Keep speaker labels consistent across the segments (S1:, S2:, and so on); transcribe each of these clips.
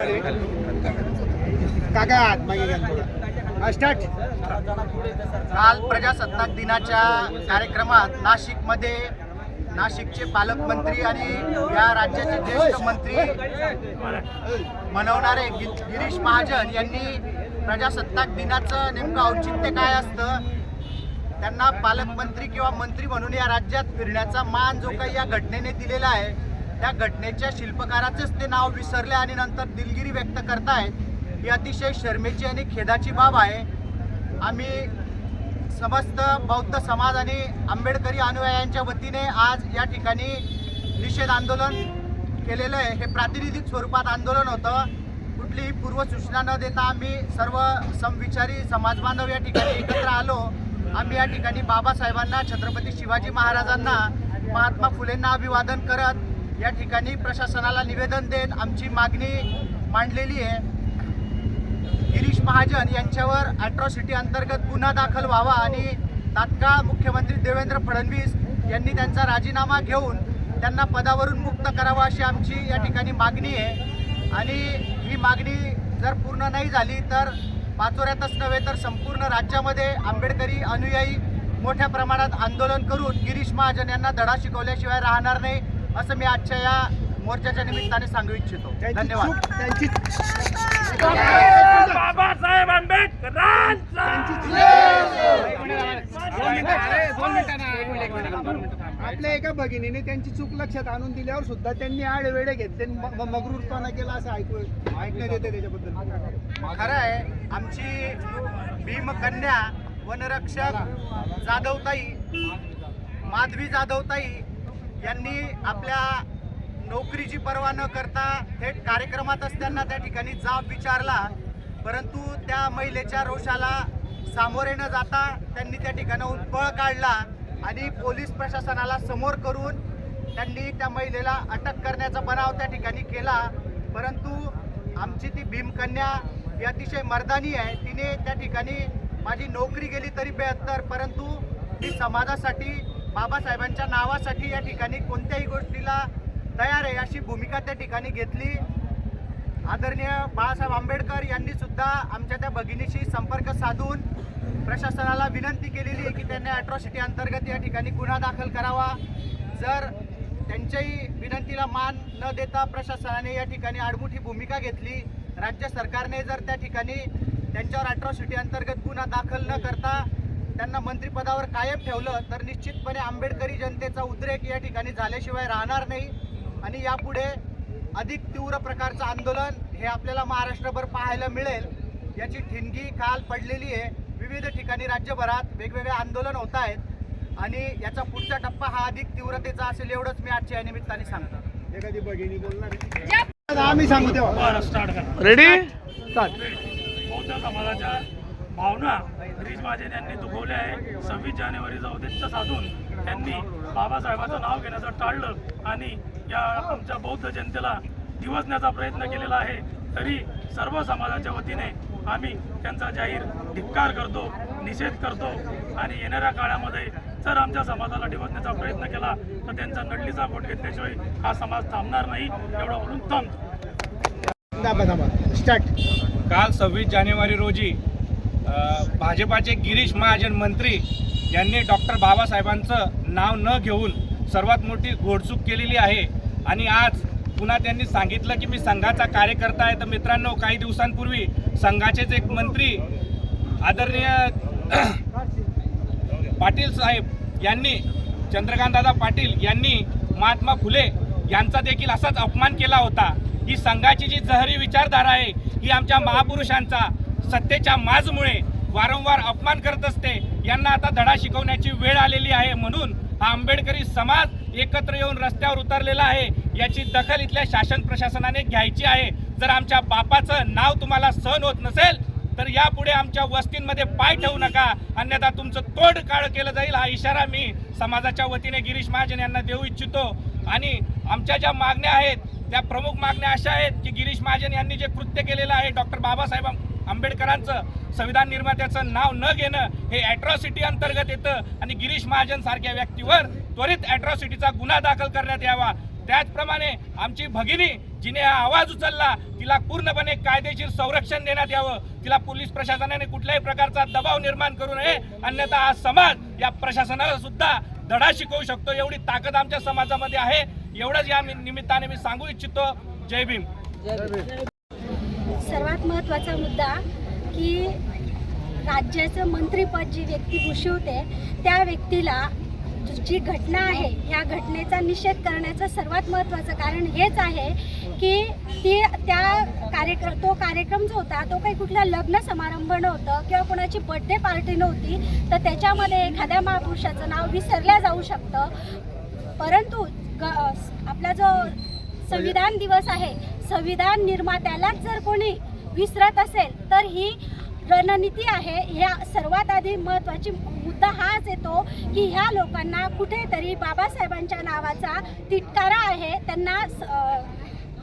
S1: काल प्रजासत्ताक दिनाच्या कार्यक्रमात नाशिकचे पालकमंत्री आणि या राज्याचे ज्येष्ठ मंत्री मनवणारे गिरीश महाजन यांनी प्रजासत्ताक दिनाचं नेमकं औचित्य काय असतं, त्यांना पालकमंत्री किंवा मंत्री म्हणून या राज्यात फिरण्याचा मान जो काही या घटनेने दिलेला आहे, त्या घटनेच्या शिल्पकाराचेच ते नाव विसरले आणि नंतर दिलगिरी व्यक्त करतायत, ही अतिशय शर्मेची आणि खेदाची बाब आहे. आम्ही समस्त बौद्ध समाज आणि आंबेडकरी अनुयायांच्या वतीने आज या ठिकाणी निषेध आंदोलन केलेलं आहे. हे प्रातिनिधिक स्वरूपात आंदोलन होतं. कुठलीही पूर्वसूचना न देता आम्ही सर्व समविचारी समाजबांधव या ठिकाणी एकत्र आलो. आम्ही या ठिकाणी बाबासाहेबांना, छत्रपती शिवाजी महाराजांना, महात्मा फुलेंना अभिवादन करत या ठिकाणी प्रशासनाला निवेदन देत आमची मागणी मांडलेली आहे. गिरीश महाजन यांच्यावर ॲट्रॉसिटी अंतर्गत गुन्हा दाखल व्हावा आणि तात्काळ मुख्यमंत्री देवेंद्र फडणवीस यांनी त्यांचा राजीनामा घेऊन त्यांना पदावरून मुक्त करावा अशी आमची या ठिकाणी मागणी आहे. आणि ही मागणी जर पूर्ण नाही झाली तर पाचोऱ्यातच नव्हे तर संपूर्ण राज्यामध्ये आंबेडकरी अनुयायी मोठ्या प्रमाणात आंदोलन करून गिरीश महाजन यांना धडा शिकवल्याशिवाय राहणार नाही असं मी आजच्या या मोर्चाच्या निमित्ताने सांगू इच्छितो. धन्यवाद.
S2: बाबासाहेब
S3: आपल्या एका भगिनीने त्यांची चूक लक्षात आणून दिल्यावर सुद्धा त्यांनी आडवेडे घेतले, मगरूरपणा केला असं ऐकण्यात येते. त्याच्याबद्दल
S1: खरं आहे, आमची भीमकन्या वनरक्षक जाधवताई, माधवी जाधवताई यांनी आपल्या नोकरीची पर्वा न करता थेट कार्यक्रमात असताना त्या ठिकाणी जाब विचारला, परंतु त्या महिलेच्या रोषाला सामोरे न जाता त्यांनी त्या ठिकाणाहून पळ काढला आणि पोलीस प्रशासनाला समोर करून त्यांनी त्या महिलेला अटक करण्याचा बनाव त्या ठिकाणी केला. परंतु आमची ती भीमकन्या ही अतिशय मर्दानी आहे. तिने त्या ठिकाणी माझी नोकरी गेली तरी बेहत्तर, परंतु ती समाजासाठी, बाबासाहेबांच्या नावासाठी या ठिकाणी कोणत्याही गोष्टीला तयार आहे अशी भूमिका त्या ठिकाणी घेतली. आदरणीय बाळासाहेब आंबेडकर यांनी सुद्धा आमच्या त्या भगिनीशी संपर्क साधून प्रशासनाला विनंती केलेली आहे की त्यांनी ॲट्रॉसिटी अंतर्गत या ठिकाणी गुन्हा दाखल करावा. जर त्यांच्याही विनंतीला मान न देता प्रशासनाने या ठिकाणी आडमुठी भूमिका घेतली, राज्य सरकारने जर त्या ठिकाणी त्यांच्यावर ॲट्रॉसिटी अंतर्गत गुन्हा दाखल न करता त्यांना मंत्रिपदावर कायम ठेवलं तर निश्चितपणे आंबेडकरी जनतेचा उद्रेक या ठिकाणी झाल्याशिवाय राहणार नाही आणि यापुढे अधिक तीव्र प्रकारचं आंदोलन हे आपल्याला महाराष्ट्रभर पाहायला मिळेल. याची ठिणगी काल पडलेली आहे. विविध ठिकाणी राज्यभरात वेगवेगळे आंदोलन होत आहेत आणि याचा पुढचा टप्पा हा अधिक तीव्रतेचा असेल एवढंच मी आजच्या या निमित्ताने सांगतो.
S3: एखादी भगिनी बोलणार आम्ही सांगू तेव्हा
S2: स्टार्ट करा.
S3: रेडी.
S2: बौद्ध समाजाच्या भावना गिरीश महाजन यांनी दुखवल्या आहे. 26 जानेवारीचा उद्देश साधून त्यांनी बाबासाहेबांचं नाव घेण्याचं टाळलं आणि या आमच्या बौद्ध जनतेला दिवसण्याचा प्रयत्न केलेला आहे. तरी सर्व समाजाच्या वतीने आम्ही त्यांचा जाहीर धिक्कार करतो, निषेध करतो आणि येणाऱ्या काळामध्ये जर आमच्या समाजाला डिवचण्याचा प्रयत्न केला तर त्यांचा नडलीचा कोट घेतल्याशिवाय हा समाज थांबणार नाही एवढं बोलून थांबतो.
S4: काल 26 जानेवारी रोजी भाजपाचे गिरीश महाजन मंत्री यांनी डॉक्टर बाबासाहेबांचं नाव न घेऊन सर्वात मोठी घोडचूक केलेली आहे आणि आज पुन्हा त्यांनी सांगितलं की मी संघाचा कार्यकर्ता आहे. तर मित्रांनो, काही दिवसांपूर्वी संघाचेच एक मंत्री आदरणीय पाटील साहेब यांनी, चंद्रकांतदादा पाटील यांनी महात्मा फुले यांचा देखील असाच अपमान केला होता. ही संघाची जी जहरी विचारधारा आहे ही आमच्या महापुरुषांचा सत्तेच्या माजमुळे वारंवार अपमान करत असते. यांना आता धडा शिकवण्याची वेळ आलेली आहे. म्हणून हा आंबेडकरी समाज एकत्र येऊन रस्त्यावर उतरलेला आहे. याची दखल इथल्या शासन प्रशासनाने घ्यायची आहे. जर आमच्या बापाचं नाव तुम्हाला सहन होत नसेल तर यापुढे आमच्या वस्तींमध्ये पाय ठेवू नका, अन्यथा तुमचं तोड काळ केलं जाईल. हा इशारा मी समाजाच्या वतीने गिरीश महाजन यांना देऊ इच्छितो. आणि आमच्या ज्या मागण्या आहेत त्या प्रमुख मागण्या अशा आहेत की गिरीश महाजन यांनी जे कृत्य केलेलं आहे, डॉक्टर बाबासाहेब आंबेडकरांचं संविधान निर्मात्याचं नाव न घेणं हे ॲट्रॉसिटी अंतर्गत येतं आणि गिरीश महाजन सारख्या व्यक्तीवर त्वरित ॲट्रॉसिटीचा गुन्हा दाखल करण्यात यावा. त्याचप्रमाणे आमची भगिनी जिने हा आवाज उचलला तिला पूर्णपणे कायदेशीर संरक्षण देण्यात यावं, तिला पोलीस प्रशासनाने कुठल्याही प्रकारचा दबाव निर्माण करू नये, अन्यथा हा समाज या प्रशासनाला सुद्धा धडा शिकवू शकतो, एवढी ताकद आमच्या समाजामध्ये आहे. एवढंच या निमित्ताने मी सांगू इच्छितो. जय भीम.
S5: सर्वात महत्त्वाचा मुद्दा की राज्याचं मंत्रिपद जी व्यक्ती भूषवते त्या व्यक्तीला जी घटना आहे ह्या घटनेचा निषेध करण्याचं सर्वात महत्त्वाचं कारण हेच आहे की तो कार्यक्रम जो होता तो काही कुठला लग्न समारंभ नव्हतं किंवा कोणाची बर्थडे पार्टी नव्हती, तर त्याच्यामध्ये एखाद्या महापुरुषाचं नाव विसरल्या जाऊ शकतं. परंतु आपला जो संविधान दिवस आहे, संविधान निर्मात्यालाच जर कोणी विसरत असेल तर ही रणनीती आहे. ह्या सर्वात आधी महत्त्वाची मुद्दा हाच येतो की ह्या लोकांना कुठेतरी बाबासाहेबांच्या नावाचा तिटकारा आहे. त्यांना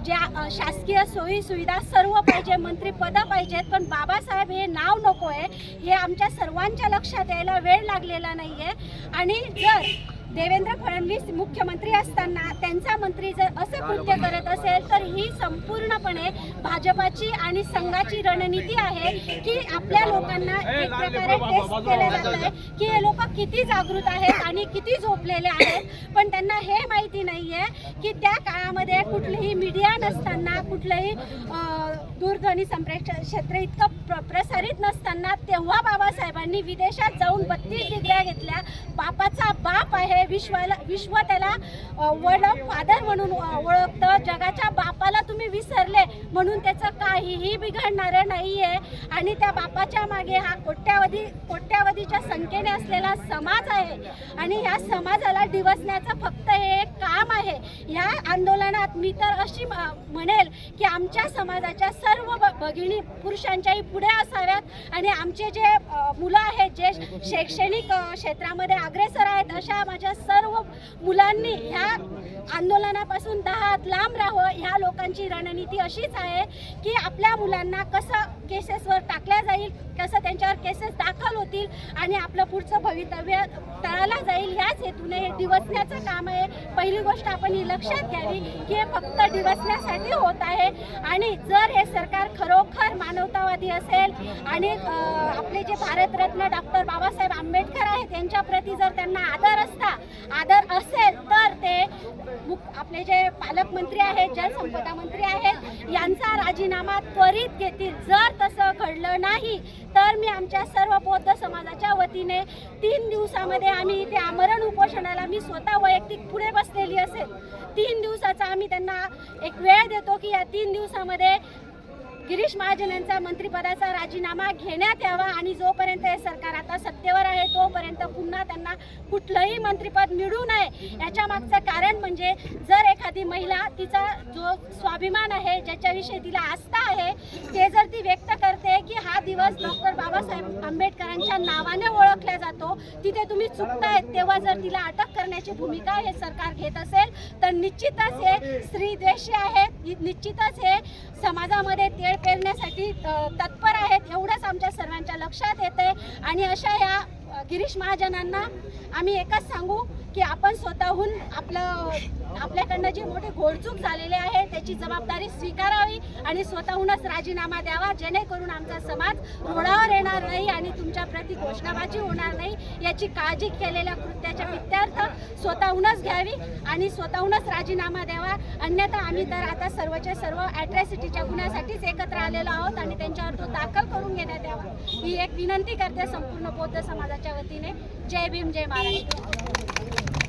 S5: ज्या शासकीय सोयी सुविधा सर्व पाहिजे, मंत्रिपदं पाहिजेत, पण बाबासाहेब हे नाव नको आहे हे आमच्या सर्वांच्या लक्षात यायला वेळ लागलेला नाही आहे. आणि जर देवेंद्र फडणवीस मुख्यमंत्री असताना त्यांचा मंत्री जर असं कृत्य करत असेल तर ही संपूर्णपणे भाजपाची आणि संघाची रणनीती आहे की आपल्या लोकांना एक प्रकारे टेस्ट केले जात आहे की हे लोक किती जागृत आहेत आणि किती झोपलेले आहेत. पण त्यांना हे माहिती नाही आहे की त्या काळामध्ये कुठलीही मीडिया नसताना, कुठलंही दूरध्वनी संप्रेषण क्षेत्र इतकं प्रसारित नसताना तेव्हा बाबासाहेबांनी विदेशात जाऊन 32 डिग्र्या घेतल्या. बापाचा बाप आहे, विश्व त्याला वर्ल्ड ऑफ फादर म्हणून ओळखतं. जगाच्या बापाला तुम्ही विसरले म्हणून त्याचं काहीही बिघडणारं नाही आहे. आणि त्या बापाच्या मागे हा कोट्यावधीच्या संख्येने असलेला समाज आहे आणि या समाजाला डिवचण्याचं फक्त हे एक काम आहे. या आंदोलनात मी तर अशी म्हणेल की आमच्या समाजाच्या सर्व भगिनी पुरुषांच्याही पुढे असाव्यात आणि आमचे जे मुलं आहेत जे शैक्षणिक क्षेत्रामध्ये अग्रेसर आहेत अशा माझ्या सर्व मुलांनी ह्या आंदोलनापासून 10 हात लांब राहावं. ह्या लोकांची रणनीती अशीच आहे की आपल्या मुलांना कसं केसेसवर टाकल्या जाईल, कसं त्यांच्यावर केसेस दाखल होतील आणि आपलं पुढचं भवितव्य टळाला जाईल, ह्याच हेतूने हे डिवचण्याचं काम आहे. पहिली गोष्ट आपण ही लक्षात घ्यावी की हे फक्त डिवचण्यासाठी होत आहे. आणि जर हे सरकार खरोखर मानवतावादी असेल आणि आपले जे भारतरत्न डॉक्टर बाबासाहेब आंबेडकर आहेत त्यांच्याप्रती जर त्यांना आदर असेल तर ते आपले जे पालकमंत्री आहेत, जलसंपदा मंत्री आहेत यांचा राजीनामा त्वरित घेतील. जर तसं घडलं नाही तर मी आमच्या सर्व बौद्ध समाजाच्या वतीने 3 दिवसामध्ये आम्ही इथे आमरण उपोषणाला मी स्वतः वैयक्तिक पुढे बसलेली असेल. 3 दिवसाचा आम्ही त्यांना एक वेळ देतो की या 3 दिवसामध्ये गिरीश महाजन यांचा मंत्रिपदाचा राजीनामा घेण्यात यावा आणि जोपर्यंत हे सरकार आता सत्तेवर आहे तोपर्यंत पुन्हा त्यांना कुठलंही मंत्रिपद मिळू नये. याच्या मागचं कारण म्हणजे जर एखादी महिला तिचा जो स्वाभिमान आहे, ज्याच्याविषयी तिला आस्था आहे, ते जर ती व्यक्त करते की हा दिवस डॉक्टर बाबासाहेब आंबेडकरांच्या नावाने ओळखला जातो, तिथे तुम्ही चुकतायत, तेव्हा जर तिला अटक करण्याची भूमिका हे सरकार घेत असेल तर निश्चितच हे स्त्रीद्वेषी आहे, निश्चितच हे समाजामध्ये तेढ पेरण्यासाठी तत्पर आहेत. एवढंच आमच्या सर्वांच्या लक्षात येते आणि अशा ह्या गिरीश महाजनांना आम्ही एकच सांगू की आपण स्वतःहून आपल्याकडनं जी मोठी घोडचूक झालेली आहे त्याची जबाबदारी स्वीकारावी आणि स्वतःहूनच राजीनामा द्यावा, जेणेकरून आमचा समाज रोडावर येणार नाही आणि तुमच्या प्रति घोषणाबाजी होणार नाही. याची काळजी केलेल्या कृत्याच्या पित्यार्थ स्वतःहूनच घ्यावी आणि स्वतःहूनच राजीनामा द्यावा. अन्यथा आम्ही तर आता सर्वच्या सर्व ॲट्रॉसिटीच्या गुन्ह्यासाठीच एकत्र आलेलो आहोत आणि त्यांच्यावर तो दाखल करून घेण्यात यावा ही एक विनंती करते संपूर्ण बौद्ध समाजाच्या वतीने. जय भीम, जय महाराष्ट्र.